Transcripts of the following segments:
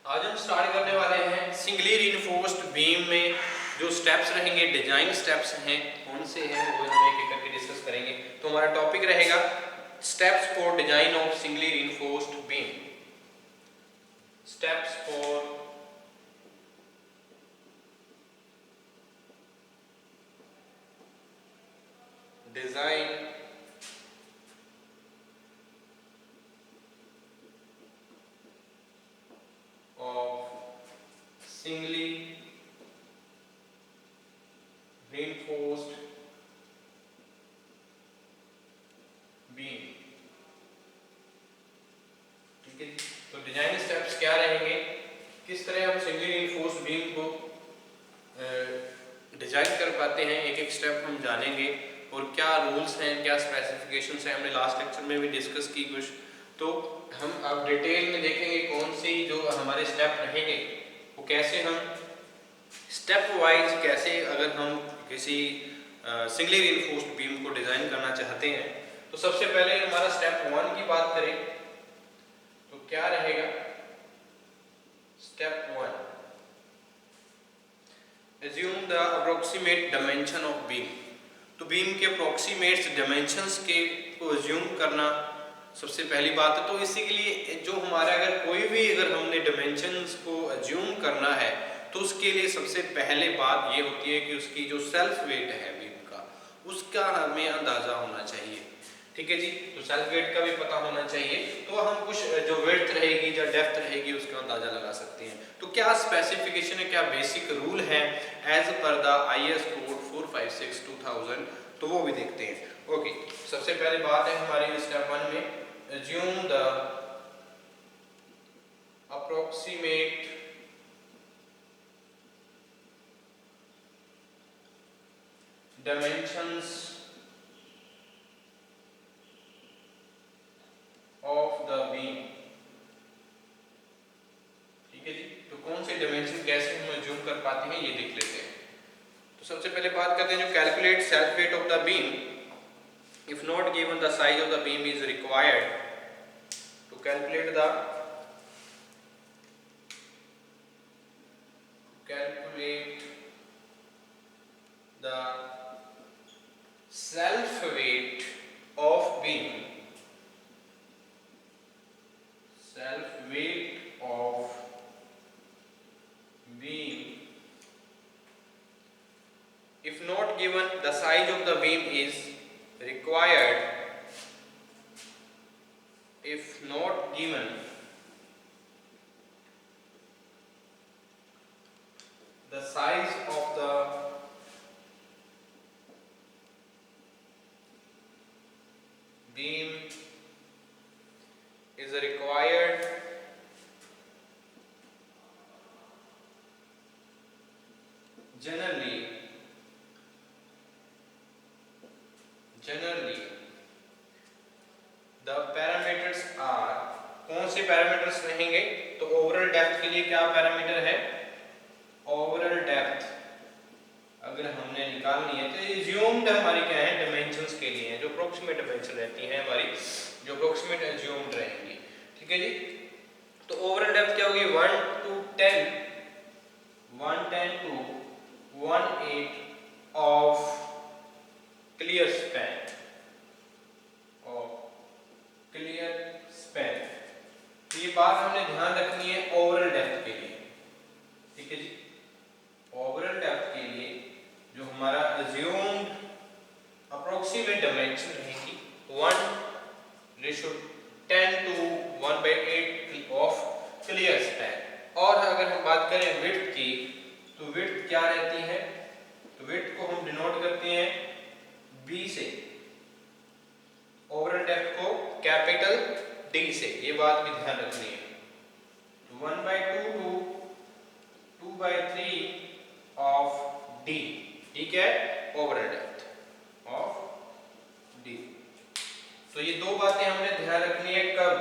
आज हम स्टार्ट करने वाले हैं सिंगली रिइंफोर्स्ड बीम में जो स्टेप्स रहेंगे, डिजाइन स्टेप्स हैं, कौन से हैं वो हम एक एक करके डिस्कस करेंगे। तो हमारा टॉपिक रहेगा steps for design of singly reinforced beam. Steps for design of singly reinforced beam। ठीक है जी। तो डिजाइन स्टेप्स क्या रहेंगे, किस तरह हम सिंगली रिइंफोर्स्ड बीम को डिजाइन कर पाते हैं, एक एक स्टेप हम जानेंगे और क्या रूल्स हैं, क्या स्पेसिफिकेशंस हैं, हमने लास्ट लेक्चर में भी डिस्कस की कुछ। तो हम अब डिटेल में देखेंगे कौन सी जो हमारे स्टेप रहेंगे वो कैसे हम स्टेप वाइज कैसे अगर हम किसी सिंगली रिइंफोर्स्ड बीम को डिजाइन करना चाहते हैं। तो सबसे पहले हमारा स्टेप 1 की बात करें तो क्या रहेगा। Step 1, assume the approximate dimension of beam। तो बीम के अप्रोक्सीमेट डायमेंशंस के को assume करना सबसे पहली बात है। तो इसी के लिए जो हमारा अगर कोई भी अगर हमने डायमेंशंस को assume करना है तो उसके लिए सबसे पहले बात ये होती है कि उसकी जो सेल्फ वेट है बीम का उसका हमें अंदाजा होना चाहिए। ठीक है जी। तो सेल्फ वेट का भी पता होना चाहिए, तो हम कुछ जो विड्थ रहेगी या डेप्थ रहेगी उसका अंदाजा लगा सकते हैं। तो क्या स्पेसिफिकेशन है, क्या बेसिक रूल है as per the IS code 456/2000, तो वो भी देखते हैं। ओके, सबसे पहले बात है हमारी स्टेप 1 में, assume the approximate dimensions of the beam। ठीक है जी। तो कौन से डायमेंशन कैसे हम assume कर पाते हैं ये देख लेते हैं। तो सबसे पहले बात करते हैं जो calculate self weight of the beam if not given the size of the beam is required to calculate the self weight of beam, self weight of beam if not given the size of the beam is required, if not given the size of the beam is required generally the parameters are, कौन से parameters रहेंगे। तो overall depth के लिए क्या parameter है, overall depth अगर हमने निकालनी है तो एज्यूम्ड हमारी क्या है, डायमेंशंस के लिए है, जो अप्रोक्सीमेट डायमेंशन रहती है हमारी, जो अप्रोक्सीमेट एज्यूम्ड रहेंगी। ठीक है जी। तो ओवरऑल डेप्थ क्या होगी, 1 to 10 to 1/8 of clear span, तो ये बात हमने ध्यान रखनी है ओवरऑल डेप्थ के लिए। ठीक है जी। ओवरऑल डेप्थ के लिए जो हमारा assumed approximate dimension रहेगी 1:10 to 1/8 of clear span। और अगर हम बात करें विड्थ की तो विड्थ क्या रहती है, तो विड्थ को हम डिनोट करते हैं B से, ओवरऑल डेप्थ को कैपिटल D से, ये बात भी ध्यान रखनी है। तो 1/2 to 2/3 of D, ठीक है, ओवरऑल डेप्थ ऑफ D। तो ये दो बातें हमने ध्यान रखनी है कब,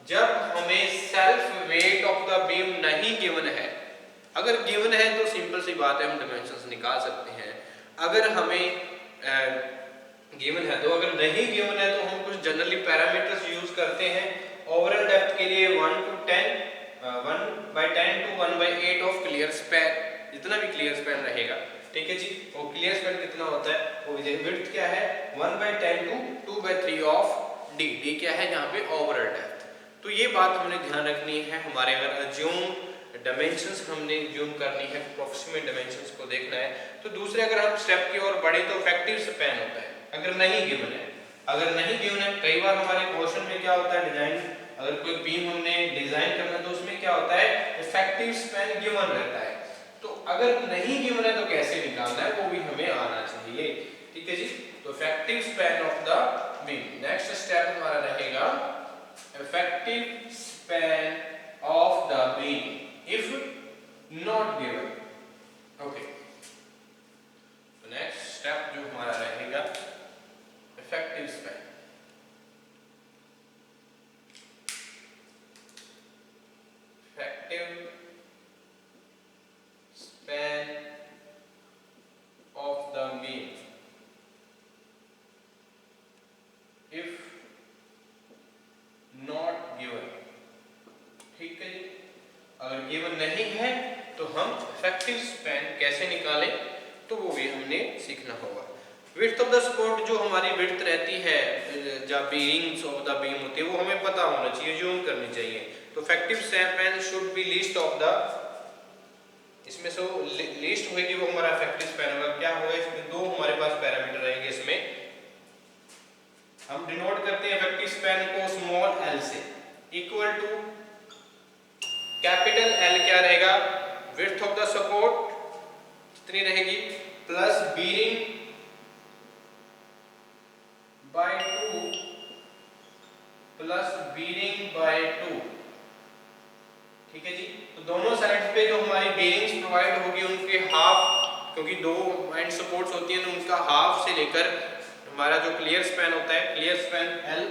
जब हमें self weight of the beam नहीं गिवन है। अगर गिवन है तो सिंपल सी बात है, हम डायमेंशंस निकाल सकते हैं। अगर हमें गिवन है तो, अगर नहीं गिवन है तो हम कुछ जनरली पैरामीटर्स यूज करते हैं। ओवरऑल डेप्थ के लिए 1 to 10 1/10 to 1/8 of clear span, जितना भी क्लियर स्पैन रहेगा, ठीक है जी। और क्लियर स्पैन कितना होता है, वो विड्थ क्या है 1/10 टू 2/3 ऑफ डी। डी क्या है यहाँ पे ओवरऑल डेप्थ। तो ये बात हमने ध्यान रखनी है, हमारे अगर अज्यूम डायमेंशंस हमने ज्यूम करनी है, अप्रोक्सीमेट डायमेंशंस को देखना है। तो दूसरे अगर हम स्टेप की ओर बढ़े तो इफेक्टिव स्पैन होता है, अगर नहीं गिवन है, अगर नहीं गिवन है, कई बार हमारे क्वेश्चन में क्या होता है, डिजाइन अगर कोई बीम हमने डिजाइन करना है तो उसमें क्या होता है इफेक्टिव स्पैन गिवन रहता है। तो अगर नहीं गिवन है तो कैसे निकालना है वो भी हमें आना चाहिए, ठीक है जी। तो effective span of the beam, next step हमारा रहेगा effective span of the beam if not given, okay। तो नेक्स्ट स्टेप जो हमारा रहेगा effective span. Effective span of the beam if not given, ठीक है जी। अगर गिवन नहीं है तो हम इफेक्टिव स्पैन कैसे निकालें तो वो भी हमने सीखना होगा। विड्थ ऑफ द सपोर्ट, जो हमारी विड्थ रहती है जब बीरिंग्स ऑफ द बीम होती है वो हमें पता होना चाहिए, ज्यूम करनी चाहिए। तो effective span should be least of the, इसमें से लीस्ट होगी वो हमारा इफेक्टिव स्पैन होगा। क्या होगा, इसमें दो हमारे पास पैरामीटर रहेंगे, इसमें हम डिनोट करते हैं इफेक्टिव स्पैन को स्मॉल एल से, इक्वल टू कैपिटल एल क्या रहेगा, विड्थ ऑफ द सपोर्ट कितनी रहेगी, plus bearing by 2 plus bearing by 2, ठीक है जी। तो दोनों साइड्स पे जो हमारी बीरिंग्स प्रोवाइड होगी उनके हाफ, क्योंकि दो एंड सपोर्ट्स होती हैं तो उनका हाफ से लेकर हमारा जो क्लियर स्पैन होता है, क्लियर स्पैन एल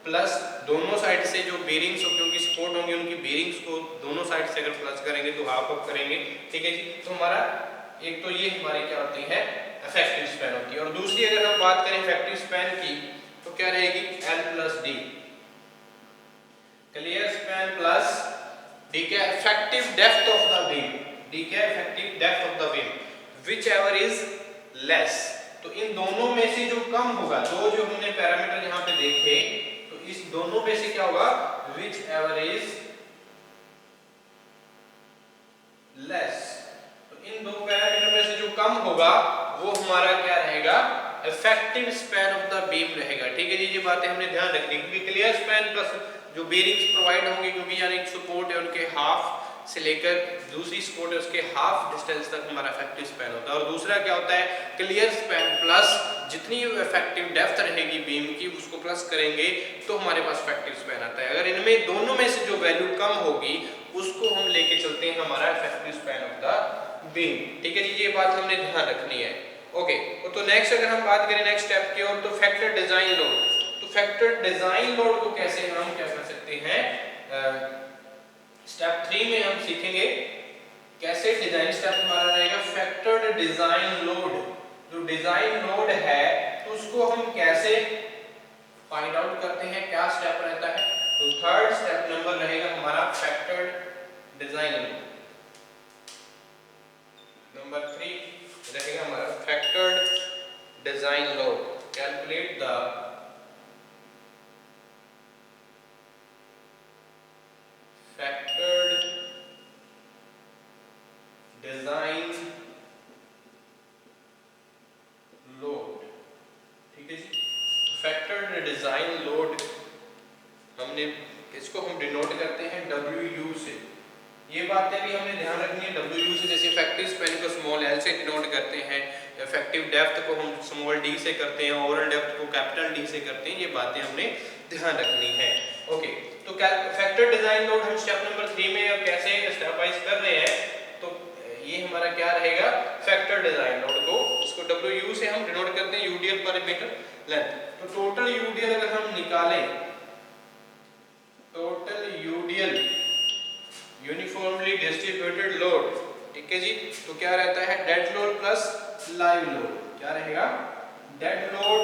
प्लस दोनों साइड से जो बेरिंग्स क्योंकि सपोर्ट होंगे उनकी बेरिंग्स को दोनों साइड से अगर प्लस करेंगे तो हाफ ऑफ करेंगे, ठीक है जी। तो हमारा एक तो ये हमारी क्या होती है इफेक्टिव स्पैन होती है, और दूसरी अगर हम बात करें इफेक्टिव स्पैन की तो क्या रहेगी L plus D, clear span plus D क्या effective depth of the beam, D क्या effective depth of the beam whichever is less. तो इन दोनों में से जो कम होगा, दो जो हमने पैरामीटर यहाँ पे देखे, तो इस दोनों में से क्या होगा विच एवर इज लेस। तो इन दो पैरामीटर में से जो कम होगा वो हमारा क्या रहेगा effective span of the beam रहेगा, ठीक है जी। ये बातें हमने ध्यान रखनी, क्योंकि क्लियर स्पैन प्लस जो बेरिंग्स प्रोवाइड होंगे, क्योंकि यानी एक सपोर्ट है उनके हाफ से लेकर दूसरी सपोर्ट है उसके हाफ डिस्टेंस तक हमारा इफेक्टिव स्पैन होता है। और दूसरा क्या होता है क्लियर स्पैन प्लस जितनी इफेक्टिव डेप्थ रहेगी बीम की उसको प्लस करेंगे तो हमारे पास इफेक्टिव स्पैन आता है। अगर इनमें दोनों में से जो वैल्यू कम होगी उसको हम लेके चलते हैं हमारा effective span of the beam, ठीक है जी। ये बात हमने ध्यान रखनी है, ओके। तो नेक्स्ट अगर हम बात करें नेक्स्ट स्टेप की ओर, तो फैक्टर डिजाइन लोड। तो फैक्टर डिजाइन लोड को कैसे हम क्या कर सकते हैं, स्टेप 3 में हम सीखेंगे कैसे डिजाइन स्टेप हमारा रहेगा फैक्टर्ड डिजाइन लोड। जो डिजाइन लोड है तो उसको हम कैसे फाइंड आउट करते हैं, क्या स्टेप रहता है। तो थर्ड स्टेप नंबर रहेगा हमारा फैक्टर्ड डिजाइन लोड, नंबर 3 रहेगा हमारा factored design load. Calculate the factored design load, ठीक है जी। फैक्टर्ड डिजाइन लोड हमने इसको हम डिनोट करते हैं WU से। ये बातें भी हमने ध्यान रखनी है WU से, जैसे इफेक्टिव स्पैन को स्मॉल एल से डिनोट करते हैं, इफेक्टिव डेप्थ को हम स्मॉल डी से करते हैं, ओवरऑल डेप्थ को कैपिटल डी से करते हैं। ये बातें हमने ध्यान रखनी है, ओके। तो फैक्टर डिजाइन लोड हम स्टेप नंबर 3 में अब कैसे स्टेप वाइज कर रहे हैं, तो ये हमारा क्या रहेगा फैक्टर डिजाइन लोड को, इसको WU से हम डिनोट करते हैं यूडीएल पर मीटर लेंथ। तो टोटल यूडीएल अगर हम निकालें, total UDL uniformly distributed load, ठीक है जी। तो क्या रहता है dead load plus live load, क्या रहेगा dead load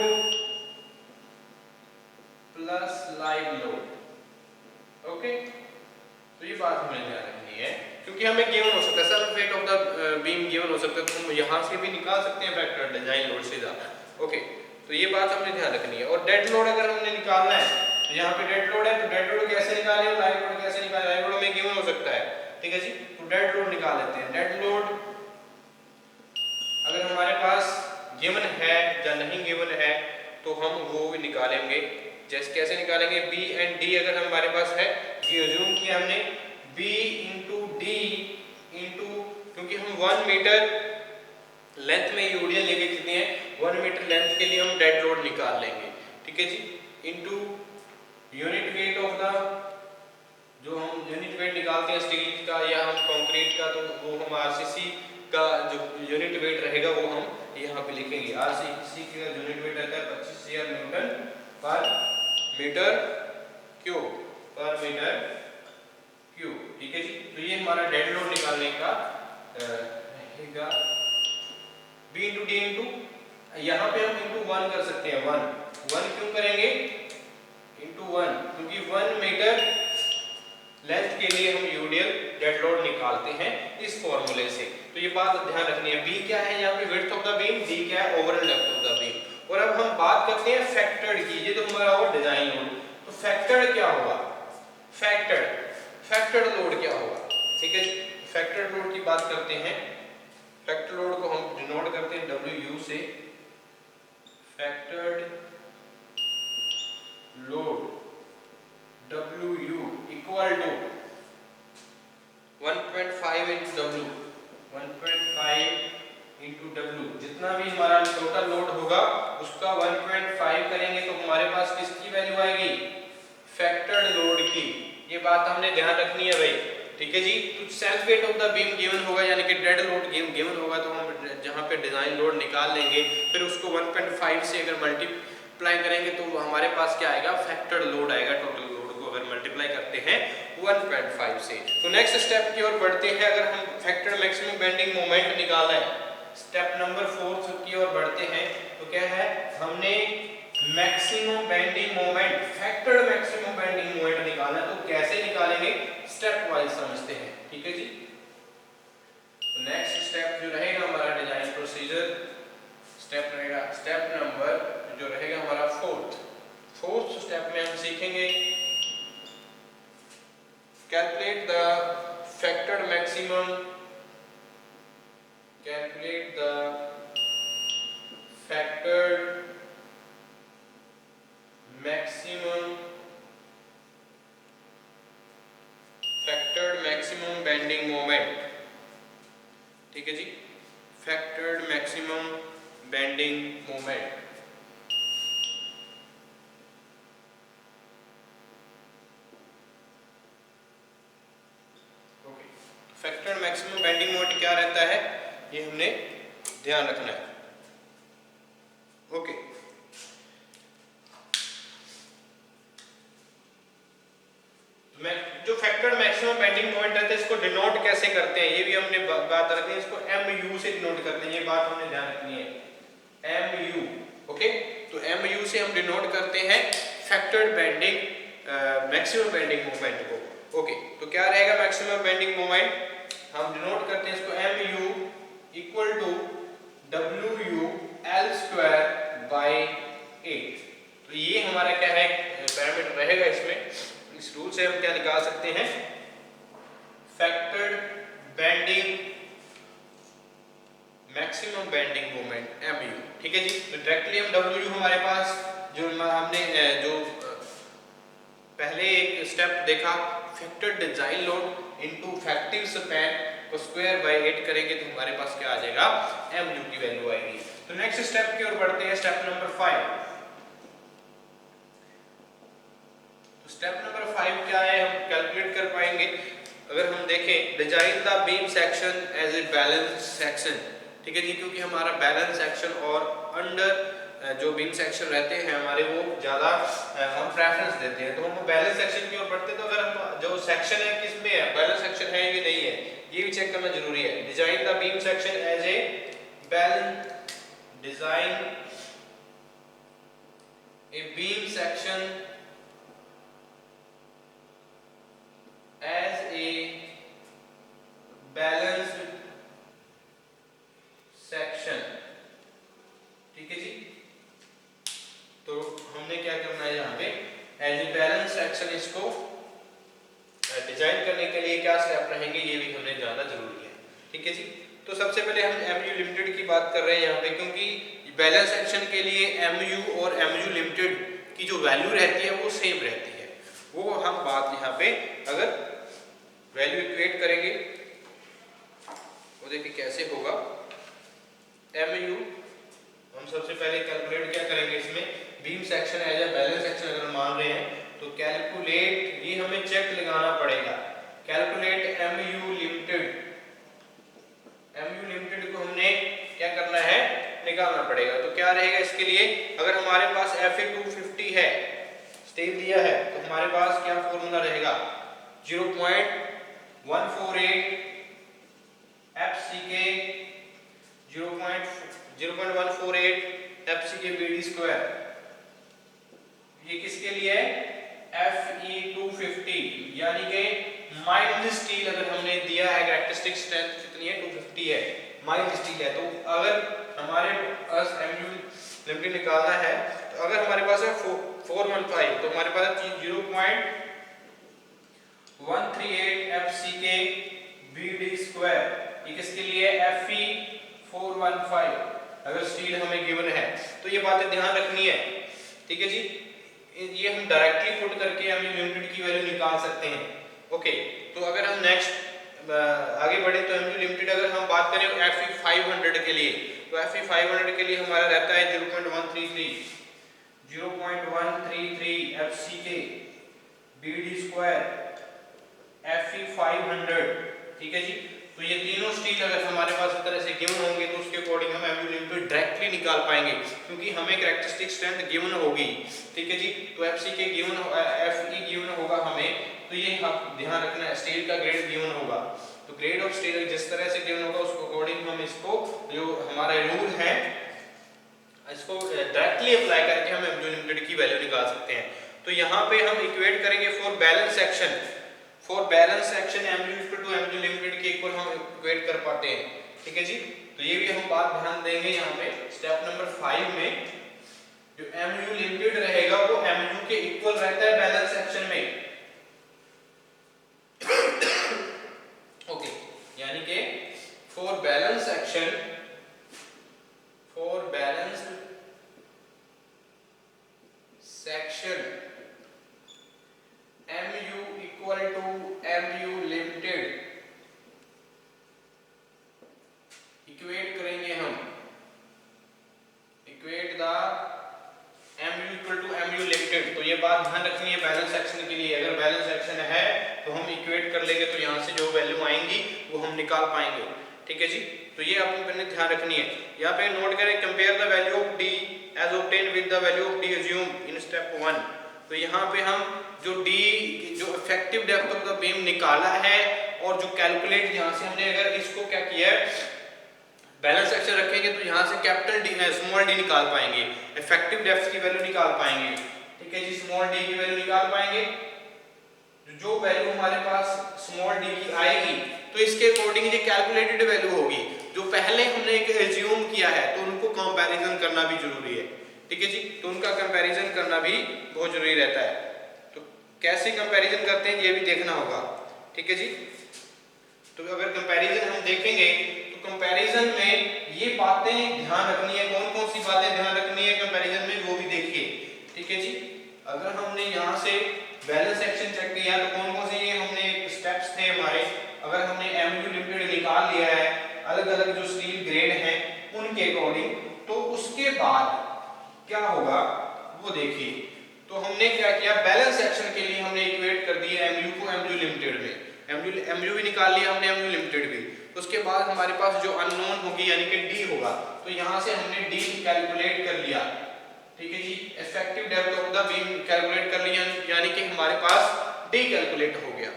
plus live load, okay. तो ये बात हमें ध्यान रखनी है, क्योंकि हमें गिवन हो सकता है self weight of the beam given हो सकता है, तो हम यहाँ से भी निकाल सकते हैं फैक्टर डिजाइन लोड से ज़्यादा। ओके, तो ये बात हमें ध्यान रखनी है। और डेड लोड अगर हमने निकालना है तो यहाँ पे डेड लोड है, तो डेड लोड कैसे निकालें और लाइव लोड कैसे निकालें? लाइव लोड हमें गिवन हो सकता है, ठीक है जी। तो डेड लोड निकाल लेते हैं। डेड लोड अगर हमारे पास गिवन है या नहीं गिवन है तो हम वो भी निकालेंगे। जैसे कैसे निकालेंगे? बी एंड डी अगर हमारे पास है, अज्यूम किया हमने बी इंटू डी इंटू, क्योंकि हम 1 मीटर लेंथ में यूडियन लेके कितनी है 1 मीटर लेंथ के लिए हम डेड लोड निकाल लेंगे, ठीक है जी, into unit weight of the, जो हम यूनिट वेट निकालते हैं स्टील का या हम कंक्रीट का, तो वो हम आरसीसी का जो यूनिट वेट रहेगा वो हम यहाँ पे लिखेंगे। आरसीसी का यूनिट वेट रहता है 25 न्यूटन पर मीटर क्यूब, पर मीटर क्यूब, ठीक है जी। तो ये हमारा डेड लोड निकालने का रहेगा। बी इंटू डी इंटू, यहाँ पे हम इंटू 1 कर सकते हैं। 1 क्यों करेंगे? इंटू 1, क्योंकि 1 मीटर लेंथ के लिए हम यूडियल डेड लोड निकालते हैं इस फॉर्मूले से। तो ये बात ध्यान रखनी है। बी क्या है यहाँ पे? Width of the beam. D क्या है? Over and length of the beam. और अब हम बात करते हैं फैक्टर्ड की। ये तो हमारा होगा डिजाइन लोड, तो फैक्टर्ड क्या होगा? फैक्टर्ड लोड क्या होगा? ठीक है, फैक्टर्ड लोड की बात करते हैं। फैक्टर लोड को हम डिनोट करते हैं WU से। Factored load WU equal to 1.5 into W, 1.5 into W। जितना भी हमारा टोटल लोड होगा उसका 1.5 करेंगे तो हमारे पास किसकी वैल्यू आएगी? फैक्टर्ड लोड की। ये बात हमने ध्यान रखनी है भाई, ठीक है जी। तो self weight of the beam given होगा, यानी कि डेड लोड गिवन होगा, तो हम जहाँ पे डिजाइन लोड निकाल लेंगे, फिर उसको 1.5 से अगर मल्टीप्लाई करेंगे तो हमारे पास क्या आएगा? फैक्टर्ड लोड आएगा। टोटल लोड को अगर मल्टीप्लाई करते हैं 1.5 से। तो नेक्स्ट स्टेप की ओर बढ़ते हैं। अगर हम फैक्टर्ड मैक्सिमम बेंडिंग मोमेंट निकालना है, स्टेप नंबर 4 की ओर बढ़ते हैं, तो क्या है? हमने maximum bending moment, factored maximum bending moment निकालना है। तो कैसे निकालेंगे? स्टेप वाइज समझते हैं, ठीक है जी। तो नेक्स्ट स्टेप जो रहेगा हमारा डिजाइन प्रोसीजर स्टेप रहेगा, स्टेप नंबर जो रहेगा हमारा फोर्थ स्टेप में हम सीखेंगे calculate the factored maximum, calculate the factored maximum bending moment, ठीक है जी। Factored maximum bending moment. Okay, factored maximum bending moment क्या रहता है ये हमने ध्यान रखना है। ओके, जो फैक्टर्ड मैक्सिमम बेंडिंग मोमेंट रहता है इसको डिनोट कैसे करते हैं ये भी हमने बात रखनी है। इसको MU से डिनोट करते हैं, ये बात हमने ध्यान रखनी है। MU, okay. तो MU से हम डिनोट करते हैं factored bending maximum bending moment को। ओके, तो क्या रहेगा मैक्सिमम बेंडिंग मोमेंट? हम डिनोट करते हैं इसको MU equal to WU L square by 8। तो ये हमारा क्या है पैरामीटर रहेगा। इसमें इस रूल से हम क्या निकाल सकते हैं? Factored bending maximum bending moment MU, ठीक है जी। तो डायरेक्टली हम WU हमारे पास जो हमने जो पहले एक स्टेप देखा factored design load into effective span को स्क्वायर बाय 8 करेंगे तो हमारे पास क्या आ जाएगा? MU की वैल्यू आएगी। तो नेक्स्ट स्टेप की ओर बढ़ते हैं, स्टेप नंबर 5। स्टेप नंबर 5 क्या है हम कैलकुलेट कर पाएंगे। अगर हम देखें design the beam section as a balance section, ठीक है जी, क्योंकि हमारा बैलेंस सेक्शन और अंडर जो बीम सेक्शन रहते हैं हमारे वो ज़्यादा हम प्रेफरेंस देते हैं। तो हम बैलेंस सेक्शन की ओर बढ़ते हैं। तो अगर हम जो सेक्शन है किस में है, बैलेंस सेक्शन है कि नहीं है, ये भी चेक करना जरूरी है। Design the beam section as a balance, design a beam section as a कहेंगे ये भी हमने जानना जरूरी है। ठीक है जी। तो सबसे पहले हम MU लिमिटेड की बात कर रहे हैं यहाँ पे, क्योंकि बैलेंस एक्शन के लिए MU और MU लिमिटेड की जो वैल्यू रहती है वो सेम रहती है। वो हम बात यहाँ पे अगर वैल्यू इक्वेट करेंगे वो देखिए कैसे होगा। MU हम सबसे पहले कैलकुलेट क्या करेंगे, इसमें beam section as a balance section अगर हम मान रहे हैं तो कैलकुलेट, ये हमें चेक लगाना पड़ेगा, calculate MU limited. MU limited को हमने क्या करना है, निकालना पड़ेगा। तो क्या रहेगा इसके लिए, अगर हमारे पास Fe250 है, स्टील दिया है, तो हमारे पास क्या फॉर्मूला रहेगा, 0.148 FCK 0.148 FCK BD²। ये किसके लिए है, Fe250, यानी कि माइल्ड स्टील अगर हमने दिया है, कैरेक्टरिस्टिक स्ट्रेंथ कितनी है, 250 है, माइल्ड स्टील है। तो अगर हमारे पास MU लिमिटेड निकालना है, तो अगर हमारे पास है 415, तो हमारे पास 0.138 FCK BD², ये किसके लिए, Fe415 अगर स्टील हमें गिवन है। तो ये बातें ध्यान रखनी है। ठीक है जी, ये हम डायरेक्टली पुट करके MU लिमिटेड की वैल्यू निकाल सकते हैं। ओके, तो अगर हम नेक्स्ट आगे बढ़े तो MU लिमिटेड अगर हम बात करें Fe500 के लिए, तो Fe500 के लिए हमारा रहता है 0.133 FCK BD² Fe500। ठीक है जी। तो ये तीनों स्टील अगर हमारे पास इस तरह से गिवन होंगे तो उसके अकॉर्डिंग हम MU लिमिटेड डायरेक्टली निकाल पाएंगे, क्योंकि हमें कैरेक्टरिस्टिक स्ट्रेंथ गिवन होगी। ठीक है जी। तो FCK गिवन, Fe गिवन होगा हमें, तो ये ध्यान रखना है, स्टील का ग्रेड गिवन होगा। तो ग्रेड ऑफ स्टील जिस तरह से गिवन होगा उसके अकॉर्डिंग हम इसको, जो हमारा रूल है, इसको डायरेक्टली अप्लाई करके हम MU लिमिटेड की वैल्यू निकाल सकते हैं। तो यहाँ पे हम इक्वेट करेंगे for balance section, for balance section MU equal to MU limited के इक्वल हम इक्वेट कर पाते हैं। ठीक है जी। तो ये भी हम बात ध्यान देंगे यहाँ पे स्टेप नंबर 5 में, जो MU लिमिटेड रहेगा वो MU के इक्वल रहता है बैलेंस सेक्शन में। ओके, यानी कि for balance section, for balance section MU equal to MU limited equate करेंगे हम, equate the MU equal to MU limited. तो ये बात ध्यान रखनी है बैलेंस सेक्शन के लिए, अगर बैलेंस सेक्शन है तो हम इक्वेट कर लेंगे, तो यहाँ से जो वैल्यू आएंगी वो हम निकाल पाएंगे। ठीक है जी। तो ये आपने ध्यान रखनी है। यहाँ पे नोट करें, compare the value of D as obtained with the value of D assume in step 1। तो यहाँ पे हम जो D, जो effective depth of the beam निकाला है, और जो कैलकुलेट यहाँ से हमने अगर इसको क्या किया है, बैलेंस सेक्शन रखेंगे तो यहाँ से कैपिटल D, स्मॉल d निकाल पाएंगे, इफेक्टिव डेप्थ की वैल्यू निकाल पाएंगे। ठीक है जी, स्मॉल d की वैल्यू निकाल पाएंगे। जो वैल्यू हमारे पास स्मॉल d की आएगी तो इसके अकॉर्डिंग ये कैलकुलेटेड वैल्यू होगी। जो पहले हमने एक एज्यूम किया है तो उनको कंपैरिजन करना भी जरूरी है। ठीक है जी। तो उनका कंपैरिजन करना भी बहुत जरूरी रहता है। तो कैसे कंपैरिजन करते हैं ये भी देखना होगा। ठीक है जी। तो अगर कंपैरिजन हम देखेंगे तो कंपैरिजन में ये बातें ध्यान रखनी है, कौन कौन सी बातें ध्यान रखनी है कंपैरिजन में वो भी देखिए। ठीक है जी। अगर हमने यहाँ से बैलेंस सेक्शन चेक किया तो कौन कौन से ये हमने स्टेप्स थे हमारे, अगर हमने MU लिमिटेड निकाल लिया है अलग अलग जो स्टील ग्रेड हैं उनके अकॉर्डिंग, तो उसके बाद क्या होगा वो देखिए। तो हमने क्या किया, बैलेंस सेक्शन के लिए हमने इक्वेट कर दिया MU को MU लिमिटेड में, MU भी निकाल लिया हमने, MU लिमिटेड भी। तो उसके बाद हमारे पास जो अननोन होगी यानी कि D होगा, तो यहाँ से हमने D कैलकुलेट कर लिया। ठीक है जी। Effective depth of the beam calculate कर लिया, यानी कि हमारे पास D कैलकुलेट हो गया,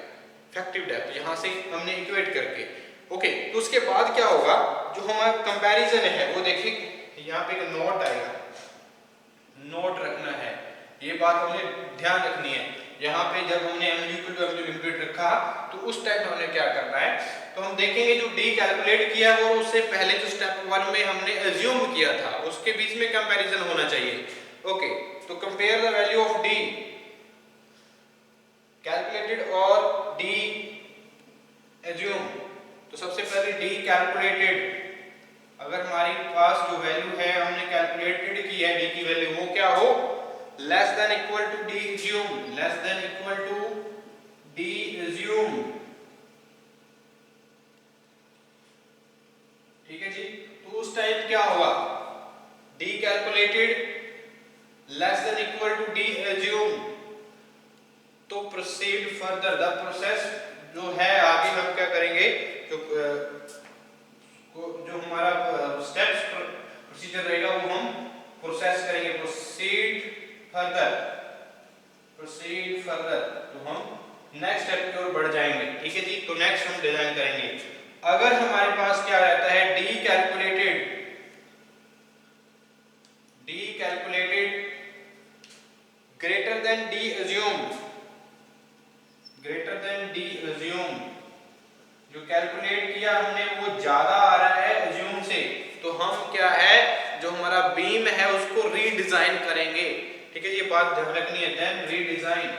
इफेक्टिव डेप्थ यहाँ से हमने इक्वेट करके। ओके, तो उसके बाद क्या होगा, जो हमारा कंपैरिजन है वो देखिए, यहाँ पे एक नोट आएगा, नोट रखना है, ये बात हमें ध्यान रखनी है। यहाँ पे जब हमने MU equal to MU limited रखा तो उस टाइम हमने क्या करना है, तो हम देखेंगे जो D कैलकुलेट किया वो उससे पहले जो स्टेप 1 में हमने अज्यूम किया था उसके बीच में कंपैरिजन होना चाहिए। ओके, तो compare the value of D calculated और D एज्यूम, तो सबसे पहले डी कैलकुलेटेड, अगर हमारे पास जो वैल्यू है हमने कैलकुलेटेड की है डी की वैल्यू, वो क्या हो, less than equal to D assume, less than equal to D assume. ठीक है जी, तो उस टाइम क्या होगा, D calculated less than equal to D assume, तो प्रोसीड फर्दर, द प्रोसेस जो है आगे हम क्या करेंगे, जो हमारा स्टेप्स प्रोसीजर रहेगा वो हम प्रोसेस करेंगे, प्रोसीड फर्दर, प्रोसीड फर्दर, तो हम नेक्स्ट स्टेप की ओर बढ़ जाएंगे। ठीक है जी, तो नेक्स्ट हम डिजाइन करेंगे। अगर हमारे पास क्या रहता है, D calculated, D calculated greater than D assume, greater than D assume, जो कैलकुलेट किया हमने वो ज्यादा आ रहा है एज्यूम से, तो हम क्या है, जो हमारा बीम है उसको रीडिजाइन करेंगे। ठीक है, ये बात ध्यान रखनी है, देन रीडिजाइन,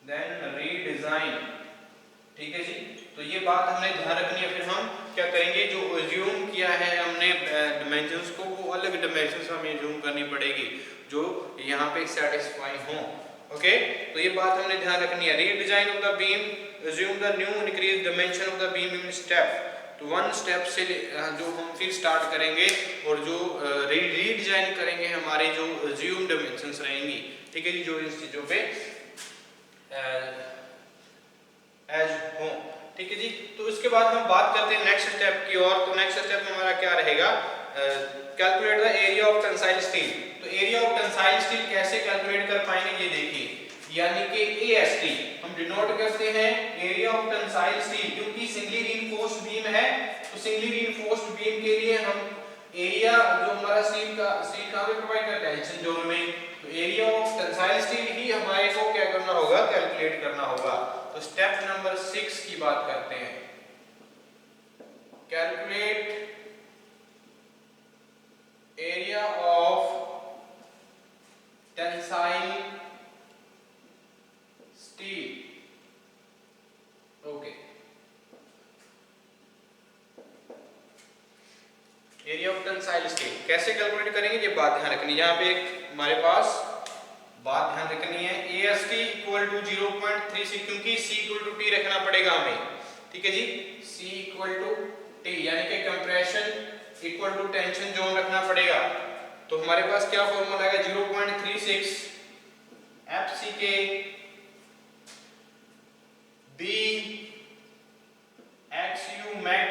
देन रीडिजाइन। ठीक है जी, तो ये बात हमने ध्यान रखनी है। फिर हम क्या करेंगे, जो एज्यूम किया है हमने डायमेंशंस को, वो अलग डायमेंशंस हमें एज्यूम करनी पड़ेगी जो यहाँ पे सेटिस्फाई हो। ओके, तो ये बात हमने ध्यान रखनी है। Redesign of the beam, assume the new increased dimension of the beam in step, तो वन स्टेप से जो हम फिर स्टार्ट करेंगे और जो रीडिजाइन करेंगे हमारे जो assumed dimensions रहेंगी। ठीक है जी, जो इस चीजों पे एज हो। ठीक है जी, तो इसके बाद हम बात करते हैं नेक्स्ट स्टेप की और, तो नेक्स्ट स्टेप हमारा क्या रहेगा, calculate the area of tensile steel. तो एरिया ऑफ टेंसाइल स्टील कैसे कैलकुलेट कर पाएंगे, ये देखिए, यानी कि एएसटी हम डिनोट करते हैं एरिया ऑफ टेंसाइल स्टील, क्योंकि सिंगली रीइंफोर्स्ड बीम है, तो सिंगली रीइंफोर्स्ड बीम के लिए हम एरिया जो हमारा स्टील कहां पे प्रोवाइड करता है, टेंशन जोन में, तो एरिया ऑफ टेंसाइल स्टील ही हमारे को क्या करना होगा, कैलकुलेट करना होगा। तो स्टेप नंबर 6 की बात करते हैं, calculate area of tensile steel. Okay, area of tensile steel कैसे कैलकुलेट करेंगे, ये बात ध्यान रखनी है। यहाँ पे हमारे पास बात ध्यान रखनी है, AST इक्वल टू 0.36, क्योंकि C इक्वल टू T रखना पड़ेगा हमें। ठीक है जी, C इक्वल टू T, यानी कि compression equal to tension zone रखना पड़ेगा। तो हमारे पास क्या फॉर्मूला है, 0.36 FCK B XU max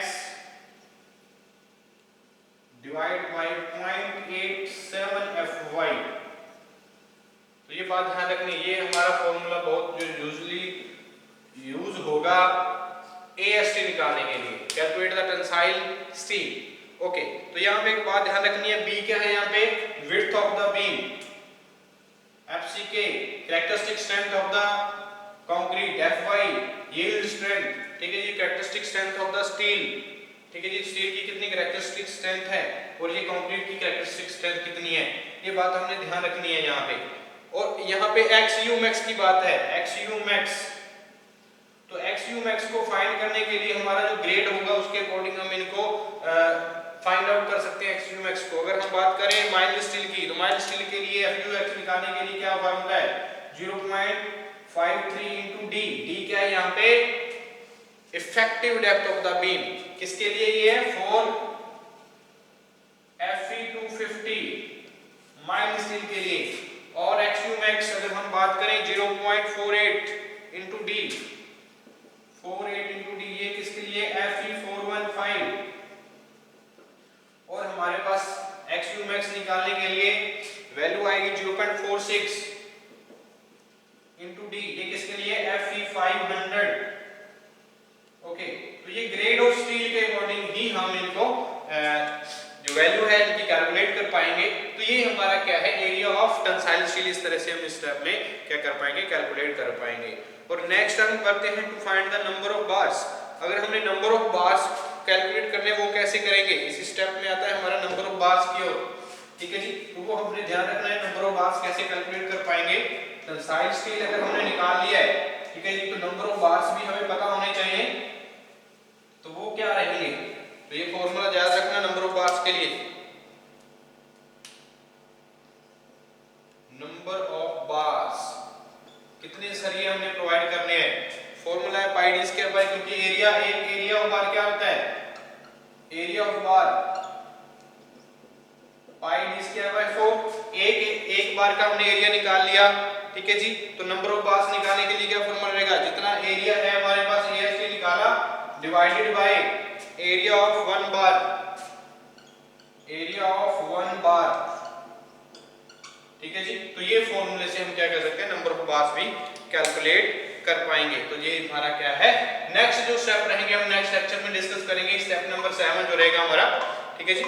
divide by 0.87 FY। तो ये बात ध्यान रखनी, ये हमारा फॉर्मूला बहुत जो यूजुअली यूज होगा AST निकालने के लिए, calculate the tensile steel. Okay, तो यहाँ पे एक बात ध्यान रखनी है, B क्या है यहाँ पे, width of the beam, FCK characteristic strength of the concrete, FY yield strength. ठीक है जी, characteristic strength of the steel. ठीक है जी, स्टील की कितनी कैरेक्टरिस्टिक स्ट्रेंथ है और ये कंक्रीट की कैरेक्टरिस्टिक स्ट्रेंथ कितनी है, ये बात हमने ध्यान रखनी है यहाँ पे। और यहाँ पे XU max की बात है, XU max, तो XU max को फाइंड करने के लिए हमारा जो ग्रेड होगा उसके अकॉर्डिंग हम इनको फाइंड आउट कर सकते हैं XU max को। अगर हम बात करें माइल्ड स्टील की, तो माइल्ड स्टील के लिए FUX निकालने के लिए क्या फार्मूला है, 0.53 into D। D क्या है यहाँ पे, effective depth of the beam, किसके लिए ये है, फॉर Fe250 माइल्ड स्टील के लिए। और XU max अगर हम बात करें 0.48 into D, 48 into D, ये किसके लिए, Fe415। और हमारे पास XU max निकालने के लिए वैल्यू आएगी 0.46 into D, ये किसके लिए, Fe500। ओके, तो ये ग्रेड ऑफ स्टील के अकॉर्डिंग ही हम इनको जो वैल्यू है इनकी कैलकुलेट कर पाएंगे। तो ये हमारा क्या है, एरिया ऑफ टेंसाइल स्टील, इस तरह से हम इस स्टेप में क्या कर पाएंगे, कैलकुलेट कर पाएंगे। और नेक्स्ट हम करते हैं to find the number of bars. अगर हमने नंबर ऑफ बार्स कैलकुलेट करने, वो कैसे करेंगे, इसी स्टेप में आता है हमारा नंबर ऑफ बार्स की ओर। ठीक है जी। तो वो हमने ध्यान रखना है, नंबर ऑफ बार्स कैसे कैलकुलेट कर पाएंगे। टेंसाइल स्टील अगर हमने निकाल लिया है, ठीक है जी, तो नंबर ऑफ बार्स भी हमें पता होने चाहिए। तो वो क्या रहेंगे, तो ये फॉर्मूला याद रखना नंबर ऑफ बार्स के लिए। नंबर ऑफ बार्स कितने सरिये हमने प्रोवाइड करने हैं, फॉर्मूला है पाई डी स्क्वायर बाय, क्योंकि एरिया ऑफ बार क्या होता है, area of bar pi D square by 4। एक बार का हमने एरिया निकाल लिया, ठीक है जी। तो नंबर ऑफ बार्स निकालने के लिए क्या फॉर्मूला रहेगा, जितना एरिया है हमारे पास एएसटी निकाला divided by area of one bar, area of one bar, ठीक है जी। तो ये फॉर्मूले से हम क्या कर सकते हैं, नंबर ऑफ बार्स भी कैलकुलेट कर पाएंगे। तो ये हमारा क्या है, नेक्स्ट जो स्टेप रहेंगे हम नेक्स्ट लेक्चर में डिस्कस करेंगे, स्टेप नंबर 7 जो रहेगा हमारा, ठीक है जी।